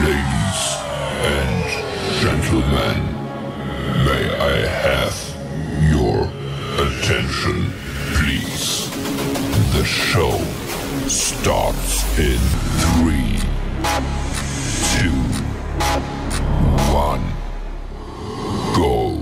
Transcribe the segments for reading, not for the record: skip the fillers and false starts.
Ladies and gentlemen, may I have your attention, please? The show starts in 3, 2, 1, go.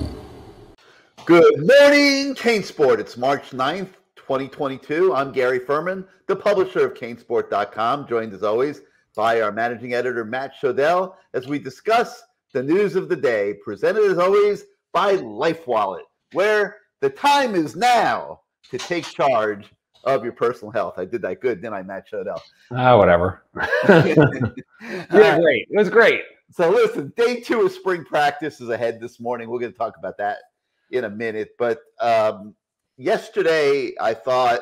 Good morning, CaneSport. It's March 9th, 2022. I'm Gary Ferman, the publisher of CaneSport.com, joined as always by our managing editor, Matt Shodell, as we discuss the news of the day, presented as always by LifeWallet, where the time is now to take charge of your personal health. I did that good, didn't I, Matt Shodell? Whatever. Yeah, great. It was great. So listen, day 2 of spring practice is ahead this morning. We're going to talk about that in a minute. But yesterday, I thought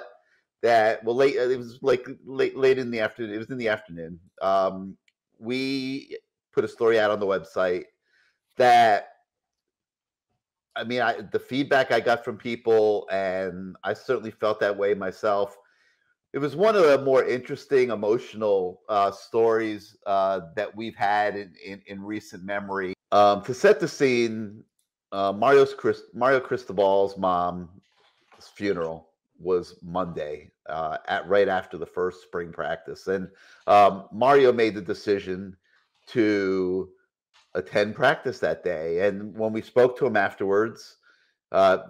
that, it was like late in the afternoon. It was in the afternoon. We put a story out on the website that, the feedback I got from people, and I certainly felt that way myself. It was one of the more interesting, emotional stories that we've had in recent memory. To set the scene, Mario Cristobal's mom's funeral was Monday, right after the first spring practice, and Mario made the decision to attend practice that day. And when we spoke to him afterwards,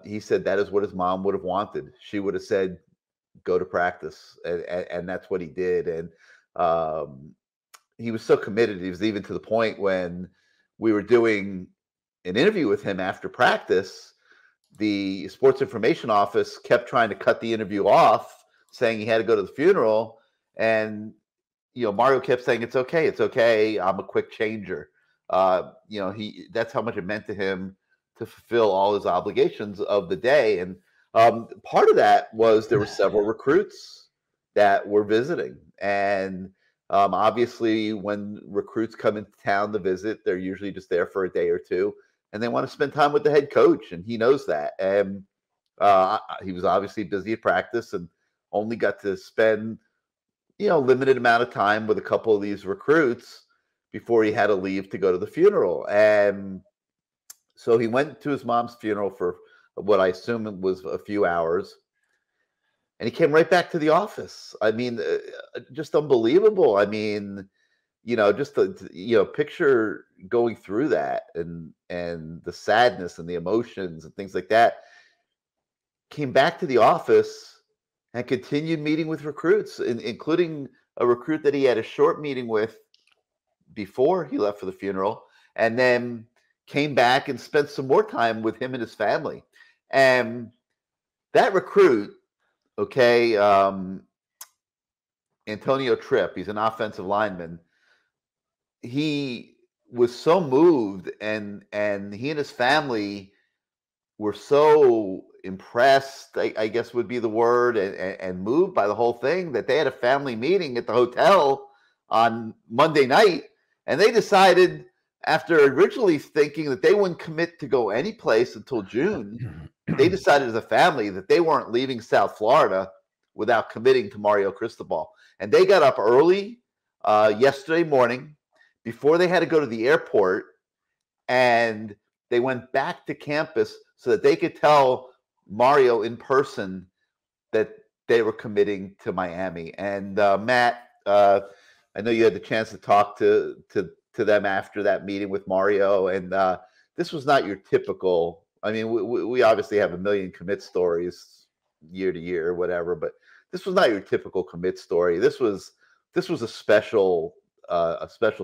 he said that is what his mom would have wanted. She would have said, go to practice, and that's what he did. And he was so committed. He was even to the point when we were doing an interview with him after practice, the sports information office kept trying to cut the interview off, saying he had to go to the funeral. And Mario kept saying, it's okay, I'm a quick changer. That's how much it meant to him to fulfill all his obligations of the day. And part of that was there were several recruits that were visiting. And obviously, when recruits come into town to visit, they're usually just there for a day or two, and they want to spend time with the head coach, and he knows that. And he was obviously busy at practice and only got to spend, limited amount of time with a couple of these recruits before he had to leave to go to the funeral. And so he went to his mom's funeral for what I assume was a few hours, and he came right back to the office. Just unbelievable. Just picture going through that and the sadness and the emotions and things like that. Came back to the office and continued meeting with recruits, including a recruit that he had a short meeting with before he left for the funeral, and then came back and spent some more time with him and his family. And that recruit, Antonio Tripp, he's an offensive lineman. He was so moved, and he and his family were so impressed, I guess would be the word, and moved by the whole thing, that they had a family meeting at the hotel on Monday night. And they decided, after originally thinking that they wouldn't commit to go any place until June, they decided as a family that they weren't leaving South Florida without committing to Mario Cristobal. And they got up early yesterday morning before they had to go to the airport, and they went back to campus so that they could tell Mario in person that they were committing to Miami. And Matt, I know you had the chance to talk to them after that meeting with Mario, and this was not your typical. We obviously have a million commit stories year to year or whatever, but this was not your typical commit story. This was a special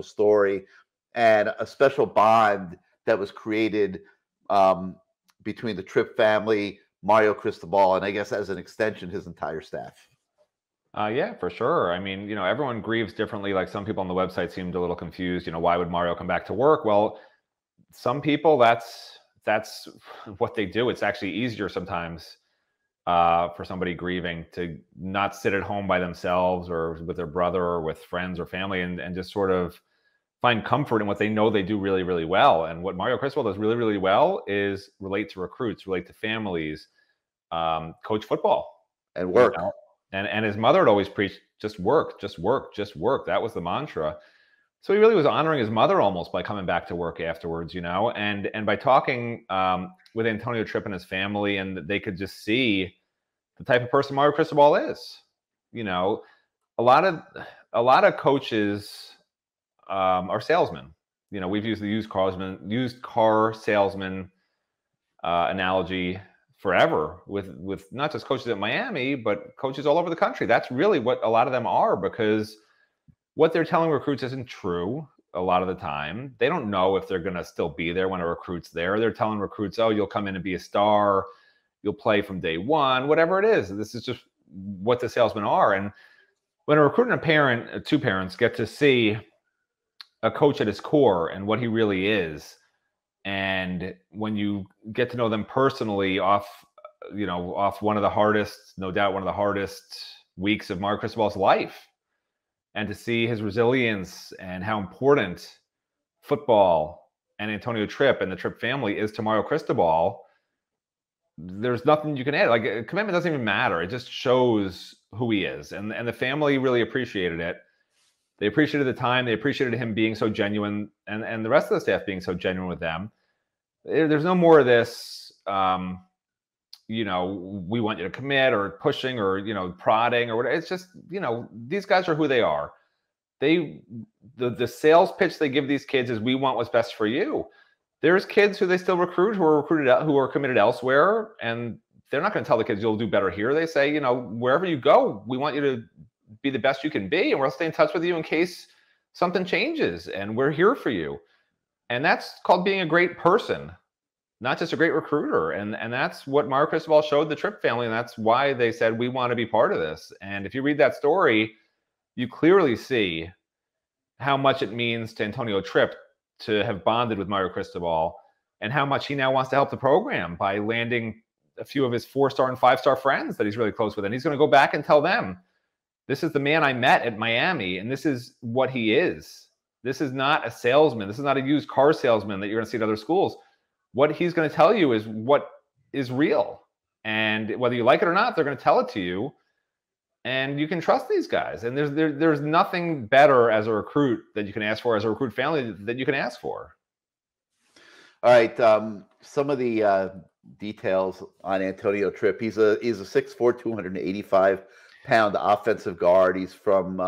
story and a special bond that was created between the Tripp family, Mario Cristobal, and I guess as an extension, his entire staff. Yeah, for sure. Everyone grieves differently. Like, some people on the website seemed a little confused. Why would Mario come back to work? Well, some people, that's what they do. It's actually easier sometimes for somebody grieving to not sit at home by themselves or with their brother or with friends or family, and just sort of find comfort in what they know they do really, really well. And what Mario Cristobal does really, really well is relate to recruits, relate to families, coach football, and work. And his mother had always preached, just work, just work, just work. That was the mantra. So he really was honoring his mother almost by coming back to work afterwards, and by talking with Antonio Tripp and his family, and they could just see the type of person Mario Cristobal is. A lot of coaches are salesmen. We've used the used car salesman analogy forever with not just coaches at Miami, but coaches all over the country. That's really what a lot of them are, because what they're telling recruits isn't true a lot of the time. They don't know if they're going to still be there when a recruit's there. They're telling recruits, oh, you'll come in and be a star. You'll play from day one, whatever it is. This is just what the salesmen are. And when a recruit and two parents get to see a coach at his core and what he really is, and when you get to know them personally off one of the hardest, no doubt one of the hardest weeks of Mario Cristobal's life, and to see his resilience and how important football and Antonio Tripp and the Tripp family is to Mario Cristobal, there's nothing you can add. Like, commitment doesn't even matter. It just shows who he is. And the family really appreciated it. They appreciated the time. They appreciated him being so genuine, and the rest of the staff being so genuine with them. There's no more of this, we want you to commit, or pushing, or, prodding, or whatever. It's just, these guys are who they are. The sales pitch they give these kids is, we want what's best for you. There's kids who they still recruit who are committed elsewhere, and they're not going to tell the kids you'll do better here. They say, wherever you go, we want you to be the best you can be, and we'll stay in touch with you in case something changes, and we're here for you. And that's called being a great person, not just a great recruiter. And that's what Mario Cristobal showed the Tripp family, and that's why they said, we want to be part of this. And if you read that story, you clearly see how much it means to Antonio Tripp to have bonded with Mario Cristobal, and how much he now wants to help the program by landing a few of his 4-star and 5-star friends that he's really close with. And he's going to go back and tell them, this is the man I met at Miami, and this is what he is. This is not a salesman. This is not a used car salesman that you're going to see at other schools. What he's going to tell you is what is real. And whether you like it or not, they're going to tell it to you. And you can trust these guys. And there's nothing better as a recruit that you can ask for, as a recruit family, that you can ask for. All right. Some of the details on Antonio Tripp. He's a 6'4", 285-pound offensive guard. He's from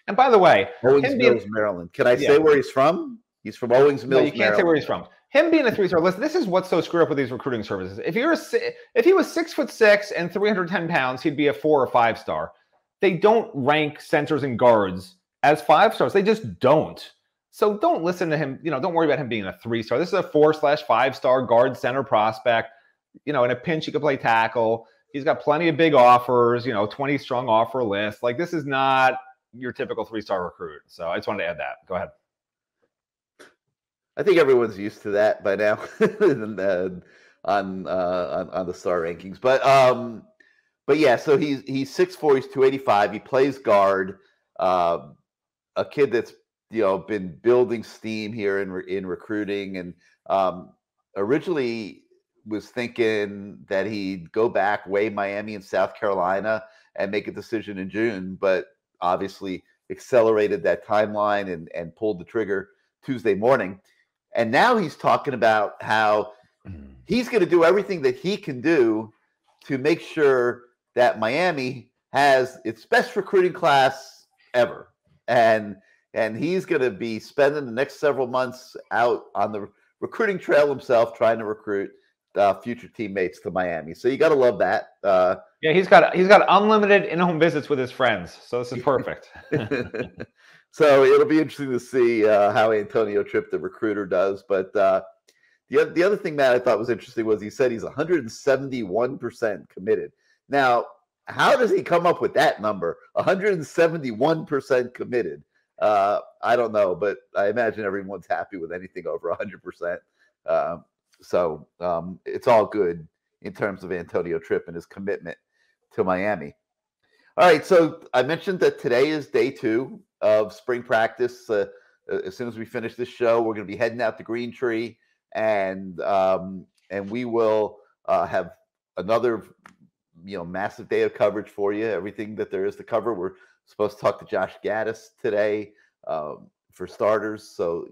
and by the way, Owings Mills, Maryland. Can I say where he's from? He's from Owings Mills, Maryland. You can't say where he's from. Him being a 3-star list, this is what's so screwed up with these recruiting services. If he was 6'6" and 310 pounds, he'd be a 4 or 5-star. They don't rank centers and guards as 5-stars. They just don't. So don't listen to him. Don't worry about him being a 3-star. This is a 4/5-star guard center prospect. In a pinch, he could play tackle. He's got plenty of big offers. 20 strong offer list. Like, this is not your typical 3-star recruit. So I just wanted to add that. Go ahead. I think everyone's used to that by now on the star rankings. But yeah, so he's 6'4", he's 285. He plays guard. A kid that's been building steam here in recruiting, and originally was thinking that he'd go back, weigh Miami and South Carolina, and make a decision in June, but obviously accelerated that timeline and pulled the trigger Tuesday morning. And now he's talking about how he's going to do everything that he can do to make sure that Miami has its best recruiting class ever. And he's going to be spending the next several months out on the recruiting trail himself, trying to recruit future teammates to Miami. So you got to love that. Yeah, he's got unlimited in-home visits with his friends. So this is perfect. So it'll be interesting to see how Antonio Tripp, the recruiter, does. But the other thing, Matt, I thought was interesting was he said he's 171% committed. Now, how does he come up with that number? 171% committed. I don't know, but I imagine everyone's happy with anything over 100%. So it's all good in terms of Antonio Tripp and his commitment to Miami. All right, so I mentioned that today is day 2 of spring practice. As soon as we finish this show, we're going to be heading out to Green Tree, and we will have another massive day of coverage for you. Everything that there is to cover. We're supposed to talk to Josh Gaddis today. for starters. So,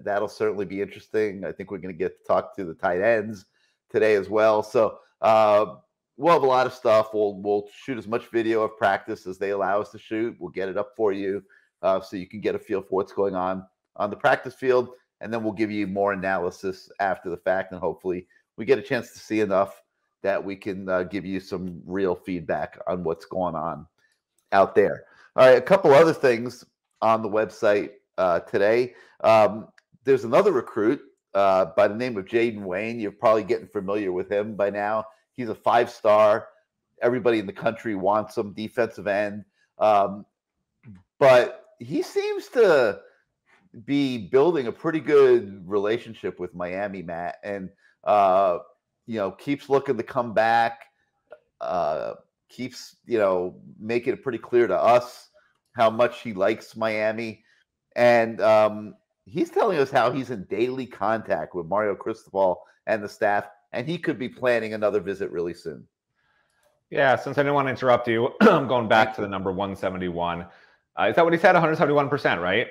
that'll certainly be interesting. I think we're going to get to talk to the tight ends today as well. So we'll have a lot of stuff. We'll shoot as much video of practice as they allow us to shoot. We'll get it up for you so you can get a feel for what's going on the practice field. And then we'll give you more analysis after the fact. And hopefully we get a chance to see enough that we can give you some real feedback on what's going on out there. All right, a couple other things on the website today. There's another recruit by the name of Jayden Wayne. You're probably getting familiar with him by now. He's a 5-star. Everybody in the country wants him, defensive end. But he seems to be building a pretty good relationship with Miami, Matt, and keeps looking to come back. Keeps making it pretty clear to us how much he likes Miami, and he's telling us how he's in daily contact with Mario Cristobal and the staff, and he could be planning another visit really soon. Yeah, since I didn't want to interrupt you, I'm going back to the number 171. Is that what he said? 171%, right?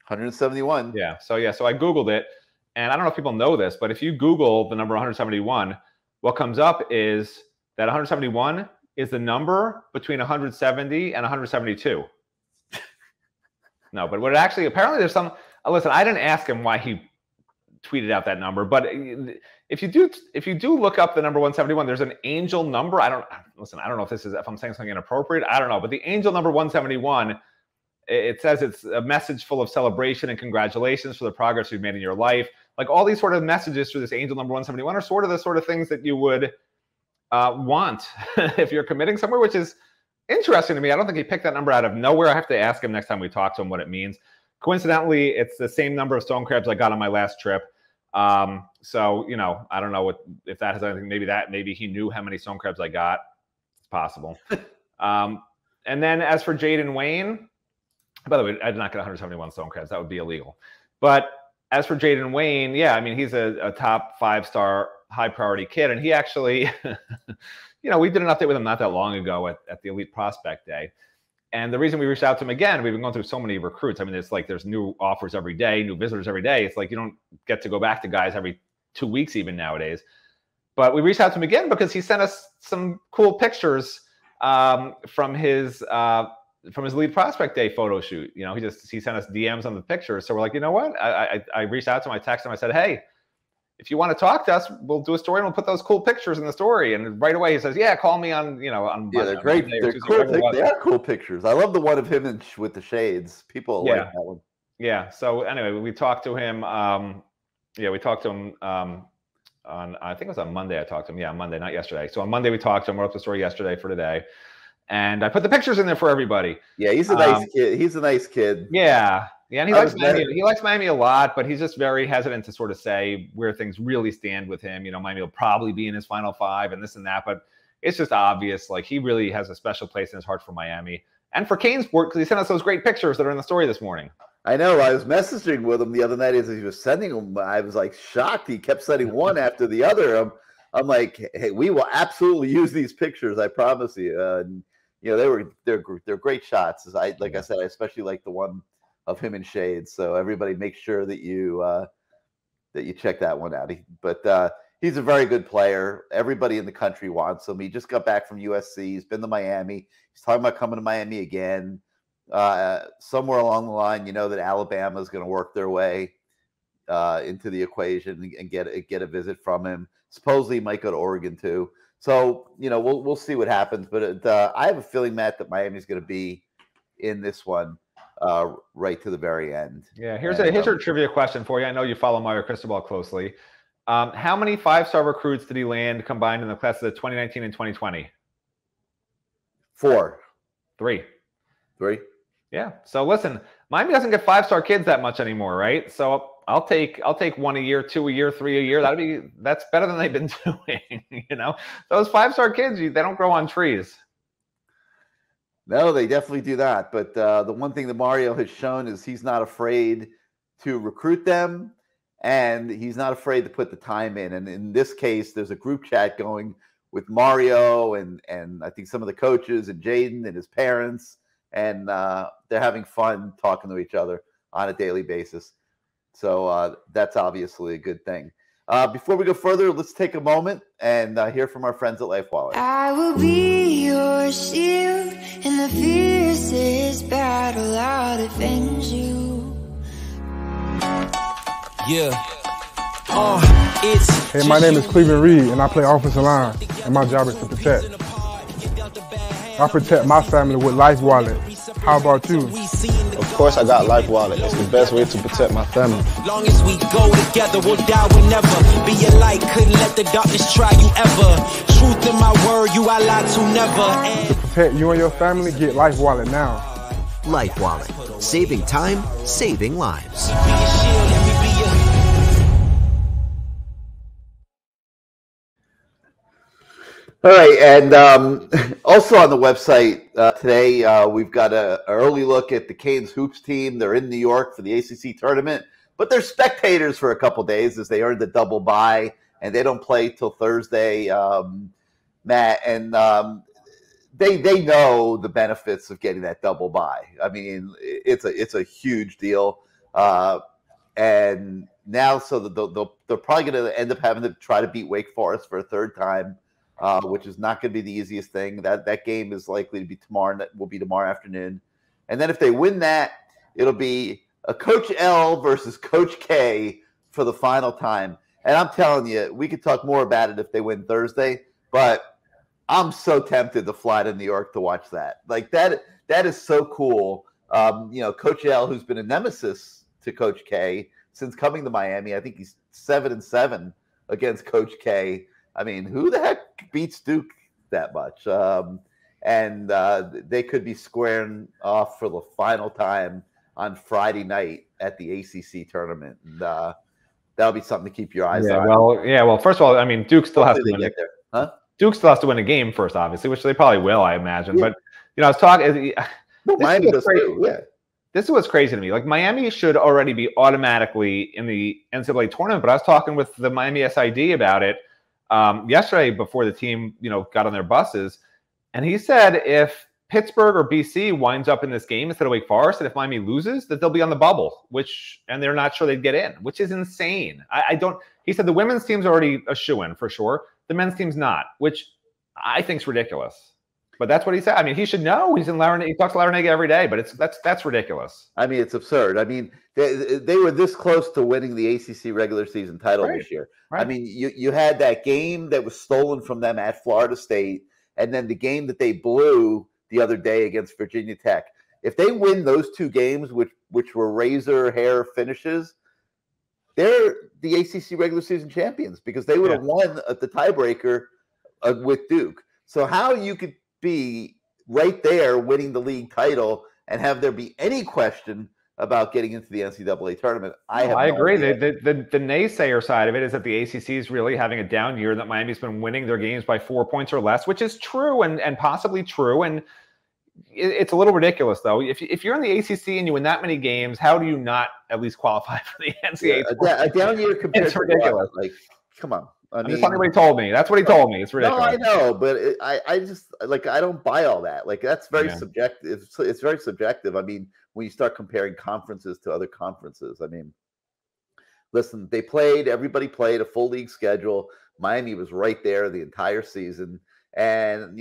171. Yeah. So I Googled it, and I don't know if people know this, but if you Google the number 171, what comes up is that 171 is the number between 170 and 172. No, but what it actually, apparently there's some, listen, I didn't ask him why he tweeted out that number, but if you do look up the number 171, there's an angel number. I don't know if I'm saying something inappropriate. I don't know, but the angel number 171, it says it's a message full of celebration and congratulations for the progress you've made in your life. Like all these sort of messages through this angel number 171 are sort of the sort of things that you would want if you're committing somewhere, which is interesting to me. I don't think he picked that number out of nowhere. I have to ask him next time we talk to him what it means. Coincidentally, it's the same number of stone crabs I got on my last trip. So, I don't know if that has anything, maybe he knew how many stone crabs I got. It's possible. And then as for Jayden Wayne, by the way, I did not get 171 stone crabs. That would be illegal. But as for Jayden Wayne, yeah, I mean, he's a top 5-star high priority kid. And he actually, we did an update with him not that long ago at the Elite Prospect Day. And the reason we reached out to him again, we've been going through so many recruits. I mean, it's like there's new offers every day, new visitors every day. It's like you don't get to go back to guys every 2 weeks even nowadays. But we reached out to him again because he sent us some cool pictures from his Elite Prospect Day photo shoot. He sent us DMs on the pictures. So we're like, you know what? I reached out to him. I texted him. I said, hey, if you want to talk to us, we'll do a story and we'll put those cool pictures in the story. And right away he says, yeah, call me on, on yeah, they're great. They're cool. They are cool pictures. I love the one of him with the shades. People like that one. Yeah. So anyway, we talked to him. We talked to him on, I think it was on Monday. I talked to him. Yeah, on Monday, not yesterday. So on Monday we talked to him. Wrote up the story yesterday for today. And I put the pictures in there for everybody. Yeah, he's a nice kid. He's a nice kid. Yeah. Yeah, and he likes Miami. He likes Miami a lot, but he's just very hesitant to sort of say where things really stand with him. Miami will probably be in his final 5 and this and that, but it's just obvious. Like he really has a special place in his heart for Miami and for CaneSport because he sent us those great pictures that are in the story this morning. I know. I was messaging with him the other night as he was sending them. I was like shocked. He kept sending one after the other. I'm like, hey, we will absolutely use these pictures. I promise you. They're great shots. Like I said, I especially like the one of him in shades. So everybody make sure that you check that one out. But he's a very good player. Everybody in the country wants him. He just got back from USC. He's been to Miami. He's talking about coming to Miami again. Somewhere along the line, that Alabama is going to work their way into the equation and get a visit from him. Supposedly he might go to Oregon too. So, we'll see what happens. But I have a feeling, Matt, that Miami's going to be in this one right to the very end. Yeah, here's a trivia question for you. I know you follow Mario Cristobal closely. How many 5-star recruits did he land combined in the class of 2019 and 2020? 4. 3. 3. Yeah. So listen, Miami doesn't get 5-star kids that much anymore, right? So I'll take 1 a year, 2 a year, 3 a year. That's better than they've been doing. Those 5-star kids, they don't grow on trees. No, they definitely do not. But the one thing that Mario has shown is he's not afraid to recruit them, and he's not afraid to put the time in. And in this case, there's a group chat going with Mario and I think some of the coaches and Jayden and his parents, and they're having fun talking to each other on a daily basis. So that's obviously a good thing. Before we go further, let's take a moment and hear from our friends at Life Wallet. I will be your shield in the fiercest battle. I'll defend you. Yeah. Hey, my name is Cleveland Reed, and I play offensive line, and my job is to protect. I protect my family with Life Wallet. How about you? Of course, I got Life Wallet. It's the best way to protect my family. Long as we go together, we'll die, we'll never be a light. Couldn't let the darkness try you ever. Truth in my word, you I lie to never. To protect you and your family, get Life Wallet now. Life Wallet. Saving time, saving lives. All right, and also on the website today, we've got an early look at the Canes Hoops team. They're in New York for the ACC tournament, but they're spectators for a couple days as they earned the double bye, and they don't play till Thursday, Matt. And they know the benefits of getting that double bye. I mean, it's a huge deal, and now so they're probably going to end up having to try to beat Wake Forest for a third time. Which is not going to be the easiest thing. That game is likely to be tomorrow. That will be tomorrow afternoon. And then if they win that, it'll be a Coach L versus Coach K for the final time. And I'm telling you, we could talk more about it if they win Thursday. But I'm so tempted to fly to New York to watch that. Like that is so cool. Coach L, who's been a nemesis to Coach K since coming to Miami. I think he's 7-7 against Coach K. I mean, who the heck beats Duke that much? And they could be squaring off for the final time on Friday night at the ACC tournament. And that'll be something to keep your eyes on. Well, first of all, I mean, Duke still has to win. Get there. Huh? Duke still has to win a game first, obviously, which they probably will, I imagine. Yeah. But, I was talking – Miami does too, yeah. This is what's crazy to me. Like, Miami should already be automatically in the NCAA tournament, but I was talking with the Miami SID about it yesterday before the team, got on their buses, and he said if Pittsburgh or BC winds up in this game instead of Wake Forest, and if Miami loses, that they'll be on the bubble, and they're not sure they'd get in, which is insane. He said the women's team's already a shoo-in for sure. The men's team's not, which I think is ridiculous. But that's what he said. I mean, he should know. He's in Larinaga. He talks to Larinaga every day, but that's ridiculous. I mean, it's absurd. I mean, they were this close to winning the ACC regular season title this year. Right. I mean, you had that game that was stolen from them at Florida State, and then the game that they blew the other day against Virginia Tech. If they win those two games, which were razor hair finishes, they're the ACC regular season champions because they would have won at the tiebreaker with Duke. So how you could be right there winning the league title and have there be any question about getting into the NCAA tournament? I agree. The naysayer side of it is that the ACC is really having a down year, that Miami's been winning their games by 4 points or less, which is true and possibly true. And it's a little ridiculous, though. If you're in the ACC and you win that many games, how do you not at least qualify for the NCAA tournament? A down year compared to ridiculous. Like, come on. I'm just telling you what he told me. That's what he told me. It's ridiculous. No, I know, but I just I don't buy all that. Like that's very subjective. It's very subjective. I mean, when you start comparing conferences to other conferences, I mean, listen, everybody played a full league schedule. Miami was right there the entire season, and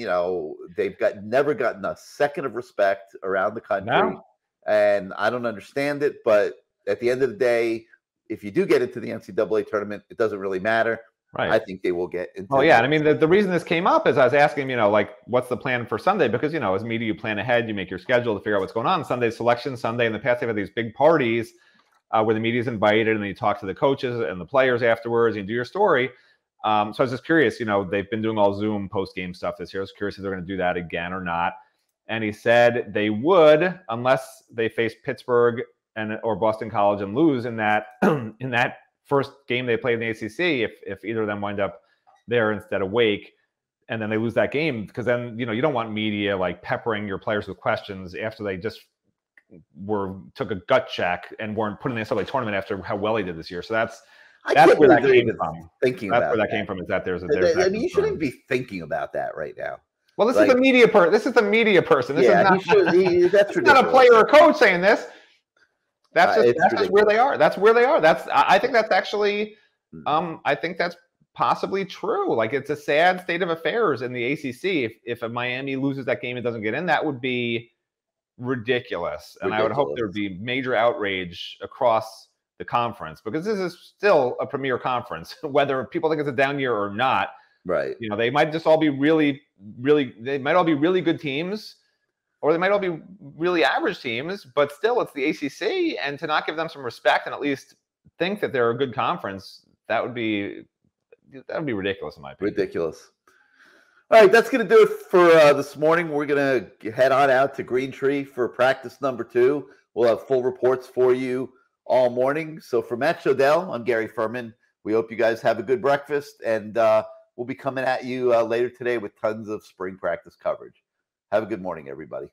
they've never gotten a second of respect around the country. No. And I don't understand it, but at the end of the day, if you do get into the NCAA tournament, it doesn't really matter. Right. I think they will get into and I mean, the reason this came up is I was asking him, what's the plan for Sunday? Because, as media, you plan ahead, you make your schedule to figure out what's going on. Sunday's selection Sunday. In the past, they've had these big parties where the media's invited and then you talk to the coaches and the players afterwards and you do your story. So I was just curious, they've been doing all Zoom post-game stuff this year. I was curious if they're going to do that again or not. And he said they would, unless they face Pittsburgh or Boston College and lose in that first game they played in the ACC, if either of them wind up there instead of Wake, and then they lose that game, because then you don't want media peppering your players with questions after they just took a gut check and weren't put in the NCAA tournament after how well he did this year. So that's where that came from. Came from is that there's I mean, you shouldn't be thinking about that right now. Well, this is the media person. This is the media person. This is not, that's not a player or coach saying this. That's just where they are. That's where they are. I think that's actually, I think that's possibly true. Like, it's a sad state of affairs in the ACC. If a Miami loses that game and doesn't get in, that would be ridiculous. And I would hope there would be major outrage across the conference, because this is still a premier conference, whether people think it's a down year or not. Right. You know, they might just all be they might all be really good teams, or they might all be really average teams, but still it's the ACC, and to not give them some respect and at least think that they're a good conference, that would be ridiculous in my opinion. Ridiculous. All right, that's going to do it for this morning. We're going to head on out to Green Tree for practice number 2. We'll have full reports for you all morning. So for Matt Shodell, I'm Gary Ferman. We hope you guys have a good breakfast, and we'll be coming at you later today with tons of spring practice coverage. Have a good morning, everybody.